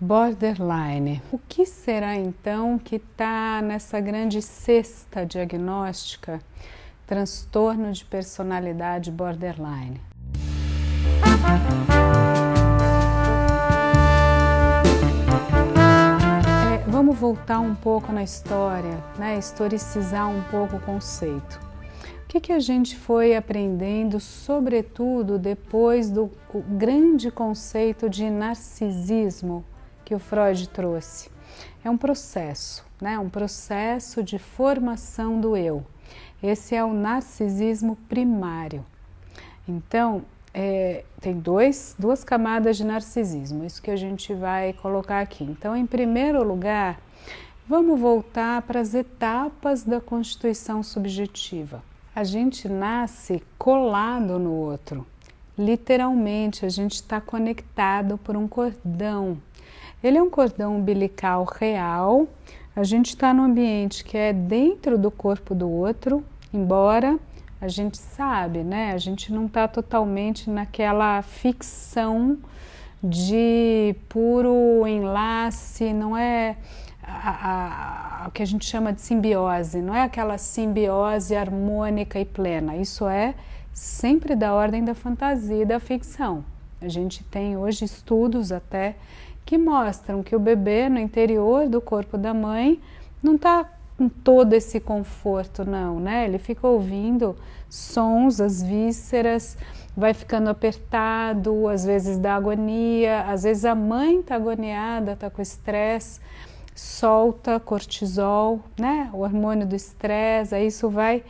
Borderline. O que será então que está nessa grande cesta diagnóstica? Transtorno de personalidade borderline. Vamos voltar um pouco na história, né? Historicizar um pouco o conceito. O que a gente foi aprendendo, sobretudo depois do grande conceito de narcisismo que o Freud trouxe? É um processo, né? Um processo de formação do eu. Esse é o narcisismo primário. Então, tem duas camadas de narcisismo, isso que a gente vai colocar aqui. Então, em primeiro lugar, vamos voltar para as etapas da constituição subjetiva. A gente nasce colado no outro, literalmente, a gente está conectado por um cordão. Ele é um cordão umbilical real, a gente está num ambiente que é dentro do corpo do outro, embora a gente sabe, né? A gente não está totalmente naquela ficção de puro enlace, não é o que a gente chama de simbiose, não é aquela simbiose harmônica e plena. Isso é sempre da ordem da fantasia e da ficção. A gente tem hoje estudos até que mostram que o bebê no interior do corpo da mãe não está com todo esse conforto, não, né? Ele fica ouvindo sons, as vísceras, vai ficando apertado, às vezes dá agonia, às vezes a mãe está agoniada, está com estresse, solta cortisol, né? O hormônio do estresse, aí isso vai...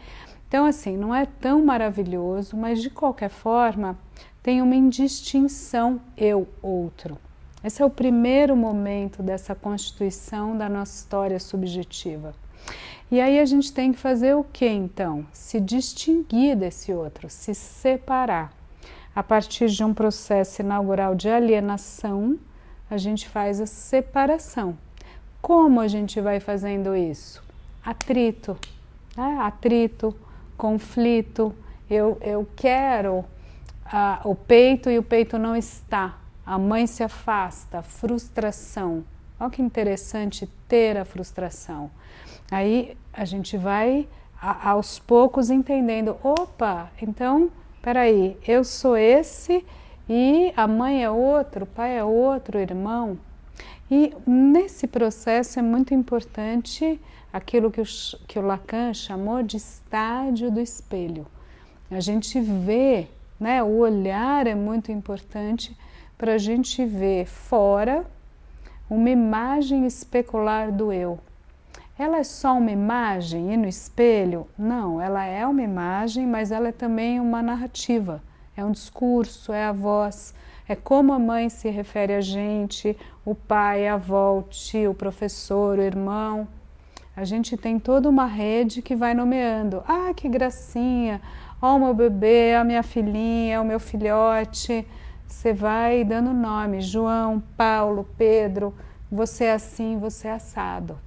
Então, assim, não é tão maravilhoso, mas de qualquer forma tem uma indistinção eu-outro. Esse é o primeiro momento dessa constituição da nossa história subjetiva. E aí a gente tem que fazer o que então? Se distinguir desse outro, se separar. A partir de um processo inaugural de alienação, a gente faz a separação. Como a gente vai fazendo isso? Atrito, né? Atrito, conflito, eu quero o peito e o peito não está. A mãe se afasta, frustração. Olha que interessante ter a frustração. Aí a gente vai aos poucos entendendo, opa, então, peraí, eu sou esse e a mãe é outro, o pai é outro, o irmão. E nesse processo é muito importante aquilo que o Lacan chamou de estágio do espelho. A gente vê, né, o olhar é muito importante para a gente ver fora uma imagem especular do eu. Ela é só uma imagem e no espelho? Não, ela é uma imagem, mas ela é também uma narrativa, é um discurso, é a voz, é como a mãe se refere a gente, o pai, a avó, o tio, o professor, o irmão. A gente tem toda uma rede que vai nomeando. Ah, que gracinha, ó o meu bebê, a minha filhinha, o meu filhote. Você vai dando nome, João, Paulo, Pedro, você é assim, você é assado.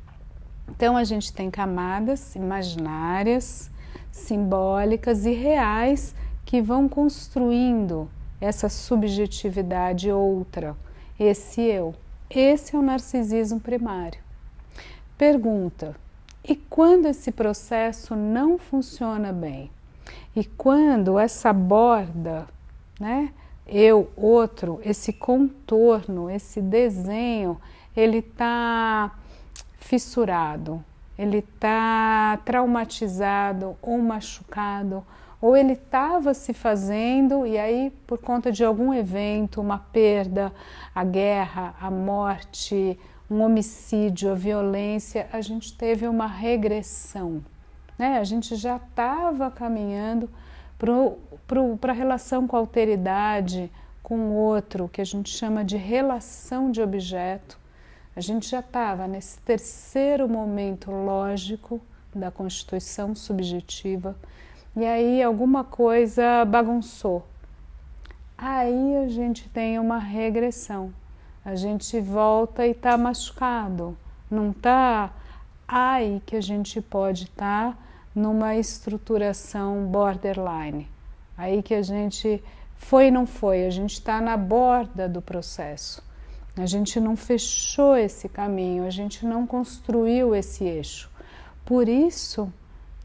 Então a gente tem camadas imaginárias, simbólicas e reais que vão construindo essa subjetividade outra, esse eu. Esse é o narcisismo primário. Pergunta, e quando esse processo não funciona bem? E quando essa borda, né? Eu, outro, esse contorno, esse desenho, ele está fissurado, ele está traumatizado ou machucado, ou ele estava se fazendo e aí por conta de algum evento, uma perda, a guerra, a morte, um homicídio, a violência, a gente teve uma regressão, né? A gente já estava caminhando para a relação com a alteridade, com o outro, que a gente chama de relação de objeto. A gente já estava nesse terceiro momento lógico da constituição subjetiva e aí alguma coisa bagunçou. Aí a gente tem uma regressão, a gente volta e está machucado, não está aí que a gente pode estar numa estruturação borderline, aí que a gente foi e não foi, a gente está na borda do processo. A gente não fechou esse caminho, a gente não construiu esse eixo. Por isso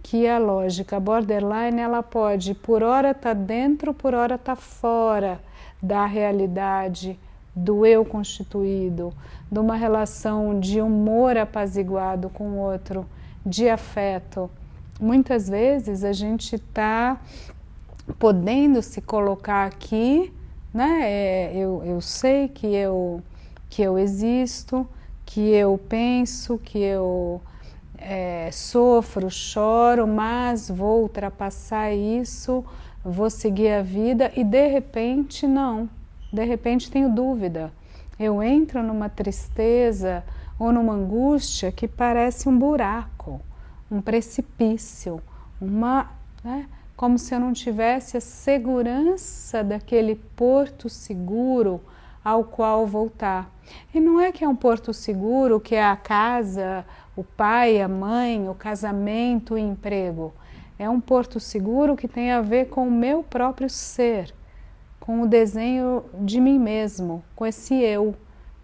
que a lógica borderline, ela pode, por hora estar dentro, por hora estar fora da realidade do eu constituído, de uma relação de humor apaziguado com o outro, de afeto. Muitas vezes a gente está podendo se colocar aqui, né? Eu sei que eu existo, que eu penso, que eu sofro, choro, mas vou ultrapassar isso, vou seguir a vida e de repente não, de repente tenho dúvida. Eu entro numa tristeza ou numa angústia que parece um buraco, um precipício, como se eu não tivesse a segurança daquele porto seguro ao qual voltar. E não é que é um porto seguro, que é a casa, o pai, a mãe, o casamento, o emprego. É um porto seguro que tem a ver com o meu próprio ser, com o desenho de mim mesmo, com esse eu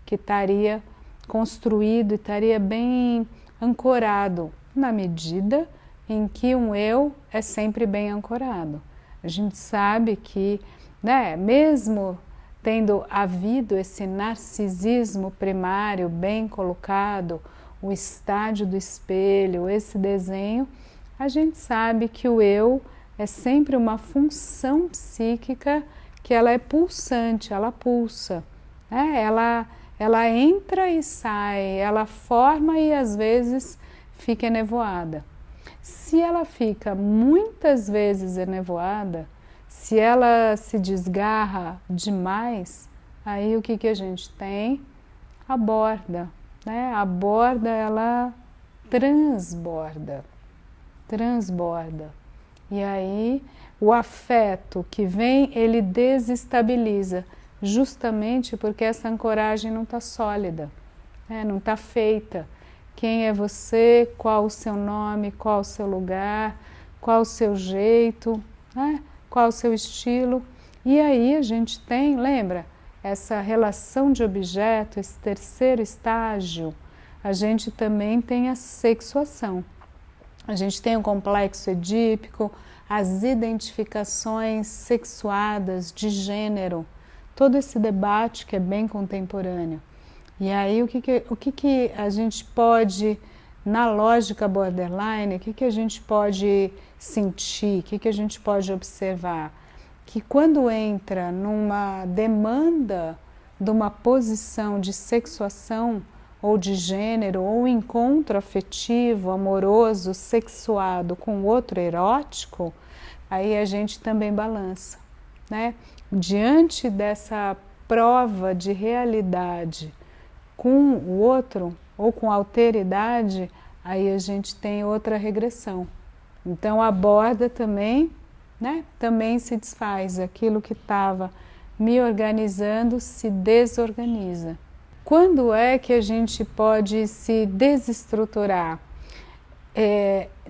que estaria construído e estaria bem ancorado, na medida em que um eu é sempre bem ancorado. A gente sabe que, né, mesmo tendo havido esse narcisismo primário bem colocado, o estádio do espelho, esse desenho, a gente sabe que o eu é sempre uma função psíquica que ela é pulsante, ela pulsa, né? Ela entra e sai, ela forma e às vezes fica enevoada. Se ela fica muitas vezes enevoada, se ela se desgarra demais, aí o que a gente tem? A borda, né? A borda, ela transborda. E aí o afeto que vem, ele desestabiliza, justamente porque essa ancoragem não está sólida, né? Não está feita. Quem é você, qual o seu nome, qual o seu lugar, qual o seu jeito, né? Qual o seu estilo. E aí a gente tem, lembra, essa relação de objeto, esse terceiro estágio, a gente também tem a sexuação. A gente tem o complexo edípico, as identificações sexuadas de gênero, todo esse debate que é bem contemporâneo. E aí o que a gente pode, na lógica borderline, o que a gente pode sentir, o que a gente pode observar? Que quando entra numa demanda de uma posição de sexuação ou de gênero, ou encontro afetivo, amoroso, sexuado com outro erótico, aí a gente também balança, né? Diante dessa prova de realidade com o outro, ou com alteridade, aí a gente tem outra regressão. Então a borda também, né? Também se desfaz, aquilo que estava me organizando se desorganiza. Quando é que a gente pode se desestruturar?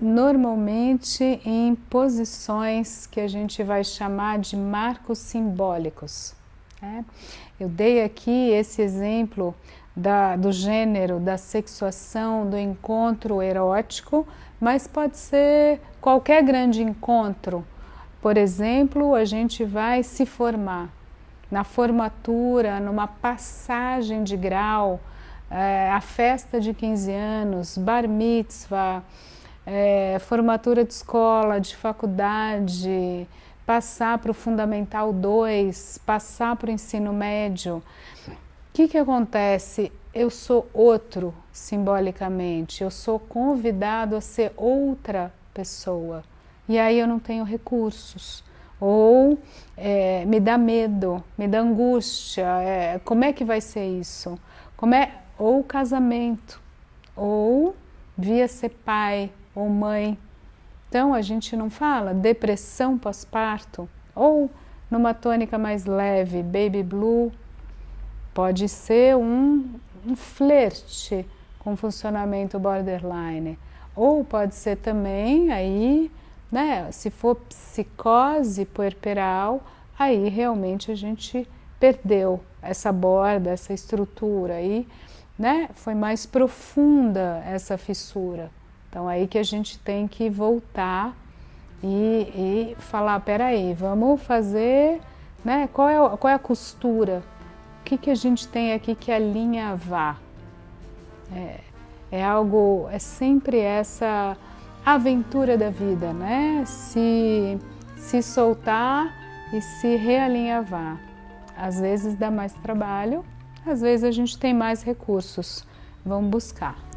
Normalmente em posições que a gente vai chamar de marcos simbólicos. Né? Eu dei aqui esse exemplo do gênero, da sexuação, do encontro erótico, mas pode ser qualquer grande encontro. Por exemplo, a gente vai se formar. Na formatura, numa passagem de grau, a festa de 15 anos, bar mitzvah, formatura de escola, de faculdade, passar para o Fundamental 2, passar para o ensino médio. O que acontece? Eu sou outro simbolicamente, eu sou convidado a ser outra pessoa e aí eu não tenho recursos. Ou me dá medo, me dá angústia, como é que vai ser isso? Ou casamento, ou via ser pai ou mãe. Então a gente não fala depressão pós-parto, ou numa tônica mais leve, baby blue, pode ser um flerte com funcionamento borderline, ou pode ser também aí, né, se for psicose puerperal, aí realmente a gente perdeu essa borda, essa estrutura aí, né? Foi mais profunda essa fissura. Então aí que a gente tem que voltar e falar, peraí, vamos fazer, né? Qual é a costura? O que a gente tem aqui que alinhavar? É sempre essa aventura da vida, né? Se soltar e se realinhavar. Às vezes dá mais trabalho, às vezes a gente tem mais recursos. Vamos buscar.